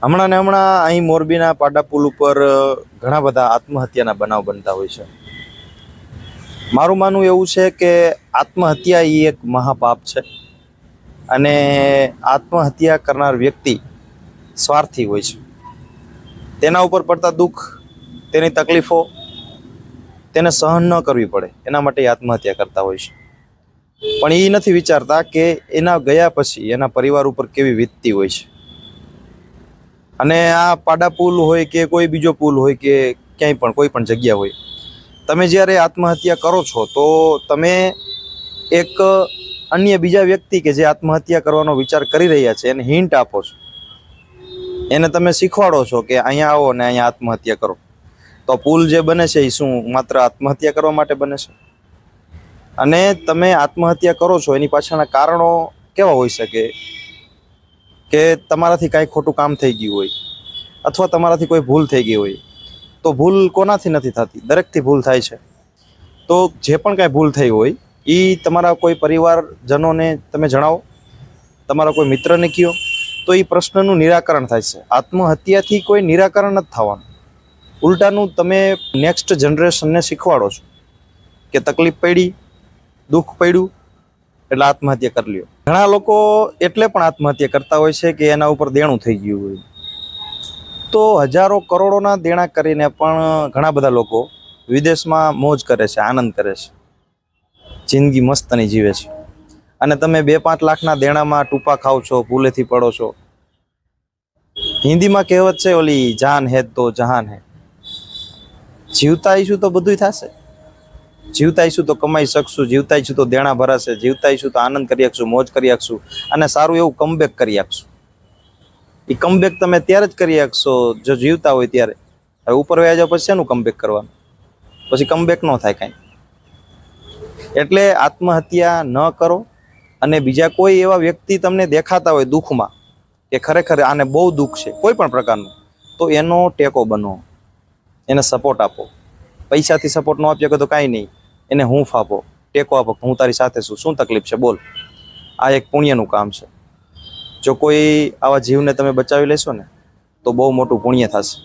હમણાં ને હમણાં અહીં મોરબીના પાડા પુલ ઉપર ઘણા બધા આત્મહત્યાના બનાવ બનતા હોય છે. મારું માનવું એવું છે કે આત્મહત્યા એ એક મહાપાપ છે અને આત્મહત્યા કરનાર વ્યક્તિ સ્વાર્થી હોય છે. તેના ઉપર પડતા દુઃખ, તેની તકલીફો તેને સહન ન કરવી પડે એના માટે આત્મહત્યા કરતા હોય છે. પણ એ નથી વિચારતા કે એના ગયા પછી એના પરિવાર ઉપર કેવી વીતતી હોય છે. અને આ પાડા પુલ હોય કે કોઈ બીજો પુલ હોય કે ક્યાંય પણ કોઈ પણ જગ્યા હોય, તમે જ્યારે આત્મહત્યા કરો છો તો તમે એક અન્ય બીજા વ્યક્તિ કે જે આત્મહત્યા કરવાનો વિચાર કરી રહ્યા છે એને હિન્ટ આપો છો. એને તમે શીખવાડો છો કે અહીંયા આવો ને અહીંયા આત્મહત્યા કરો. તો પુલ જે બને છે એ શું માત્ર આત્મહત્યા કરવા માટે બને છે? અને તમે આત્મહત્યા કરો છો એની પાછળના કારણો કેવા હોઈ શકે કે તમારાથી કાંઈ ખોટું કામ થઈ ગયું હોય અથવા તમારાથી કોઈ ભૂલ થઈ ગઈ હોય. તો ભૂલ કોનાથી નથી થતી? દરેકથી ભૂલ થાય છે. તો જે પણ કાંઈ ભૂલ થઈ હોય એ તમારા કોઈ પરિવારજનોને તમે જણાવો, તમારા કોઈ મિત્રને કહો, તો એ પ્રશ્નનું નિરાકરણ થાય છે. આત્મહત્યાથી કોઈ નિરાકરણ નથી થવાનું. ઉલટાનું તમે નેક્સ્ટ જનરેશનને શીખવાડો છો કે તકલીફ પડી, દુઃખ પડ્યું એટલે આત્મહત્યા કરી લ્યો. ઘણા લોકો એટલે પણ આત્મહત્યા કરતા હોય છે કે એના ઉપર દેણું થઈ ગયું હોય. તો હજારો કરોડોના દેણા કરીને પણ ઘણા બધા લોકો વિદેશમાં મોજ કરે છે, આનંદ કરે છે, જિંદગી મસ્તની જીવે છે. અને તમે 2-5 લાખના દેણામાં ટૂંપા ખાવ છો, ભૂલેથી પડો છો. હિન્દીમાં કહેવત છે ઓલી, જાન હે તો જહાન હે. જીવતા આવીશું તો બધું થશે. જીવતા આવીશું તો કમાઈ શકશું, જીવતા આવીશું તો દેણા ભરાશે, જીવતા આવીશું તો આનંદ કરી શકશું, મોજ કરી શકશું અને સારું એવું કમબેક કરી શકશું. એ કમબેક તમે ત્યારે જ કરી શકશો જો જીવતા હોય ત્યારે. હવે ઉપર વયા જાવ પછી શેનું કમબેક કરવાનું? પછી કમબેક ન થાય કાંઈ. એટલે આત્મહત્યા ન કરો. અને બીજા કોઈ એવા વ્યક્તિ તમને દેખાતા હોય દુઃખમાં કે ખરેખર આને બહુ દુઃખ છે કોઈ પણ પ્રકારનું, તો એનો ટેકો બનો, એને સપોર્ટ આપો. પૈસાથી સપોર્ટ ન આપી શકો તો કાંઈ નહીં, એને હૂંફ આપો, ટેકો આપો. હું તારી સાથે છું, શું તકલીફ છે બોલ. આ એક પુણ્યનું કામ છે. જો કોઈ આવા જીવને તમે બચાવી લેશો ને તો બહુ મોટું પુણ્ય થશે.